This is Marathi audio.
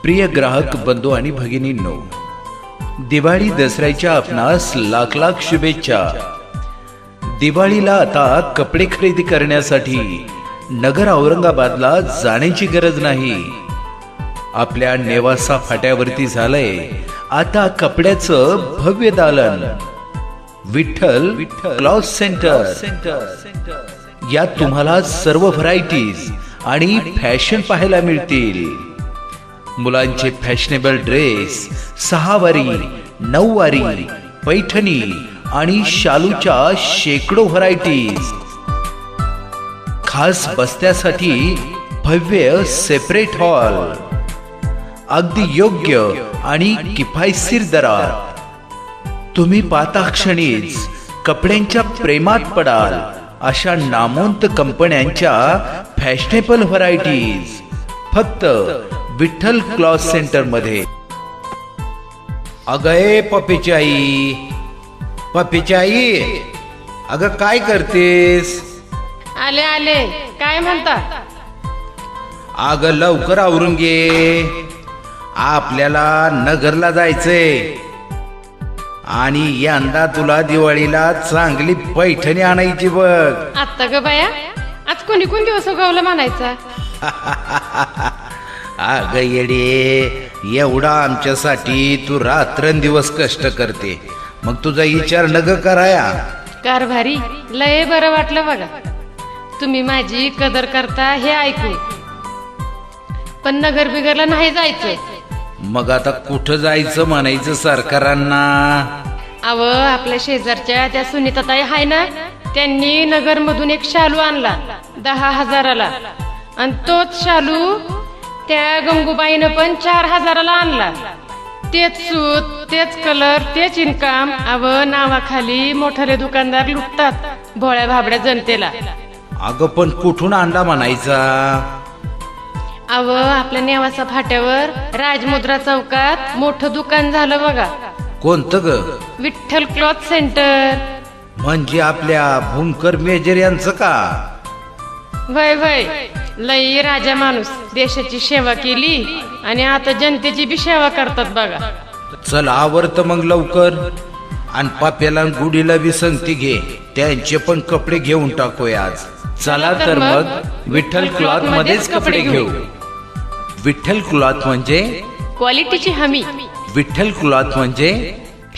प्रिय ग्राहक बंधू आणि भगिनींनो, दिवाळी दसऱ्याच्या आपणास लाख लाख शुभेच्छा। दिवाळीला आता कपडे खरेदी करण्यासाठी नगर औरंगाबादला जाण्याची गरज नाही। आपल्या नेवासा फाट्यावरती झालंय आता कपड्याचं भव्य दालन। Vitthal cloth centre. यात तुम्हाला सर्व व्हरायटीज आणि फॅशन पाहायला मिळतील। मुलांचे फॅशनेबल ड्रेस, 6 वारी, 9 वारी, पैठणी आणि शालूच्या शेकडो व्हरायटीज। खास बस्त्यासाठी भव्य सेपरेट हॉल, अगदी योग्य आणि किफायतशीर दरात। तुम्ही पाहता क्षणीच कपड्यांच्या प्रेमात पडाल अशा नामवंत कंपन्यांच्या फॅशनेबल व्हरायटीज फक्त विठ्ठल क्लॉथ सेंटर मध्ये। अगं पप्पीची आई, पप्पीची आई, अगं काय करतेस? आले आले, काय म्हणता? अगं लवकर आवरून घे, आपल्याला नगरला जायचंय आणि यंदा तुला दिवाळीला चांगली पैठणी आणायची बघ। आता ग बाया, आज कोणी कोण दिवस उगवला म्हणायचा? अगं येडे, एवढा आमच्यासाठी तू रात्रंदिवस कष्ट करते, मग तुझा विचार नग कराया। कारभारी, लय बरं वाटलं बघा, तुम्ही माझी कदर करता हे ऐकून। पण नगर बिगरला नाही जायचं। मग आता कुठं जायचं म्हणायचं सरकारांना? अव आपल्या शेजारच्या त्या सुनीताताई हाय ना, त्यांनी नगर मधून एक शालू आणला 10,000ला, आणि तोच शालू त्या गंगूबाईनं पण 4,000ला आणला। तेच सूत, तेच कलर, तेच इन्कम। अव नावाखाली मोठाले दुकानदार लुटतात भोळ्या भाबड्या जनतेला। अगं पण कुठून आणला म्हणायचा? अव आपल्या नेवासा फाट्यावर राजमुद्रा चौकात मोठं दुकान झालं बघा। कोणतं ग? Vitthal cloth centre. म्हणजे आपल्या भूमकर मेजर यांचं का? वय वय, लई राजा माणूस, देशाची सेवा केली आणि आता जनतेची बी सेवा करतात बघा। चल आवरत मग लवकर, आणि पाप्याला गुडीला बी संगती घे, त्यांचे पण कपडे घेऊन टाकूया आज। चला तर मग विठ्ठल क्लॉथ मध्येच कपडे घेऊ। विठ्ठल क्लॉथ म्हणजे क्वालिटीची हमी। विठ्ठल क्लॉथ म्हणजे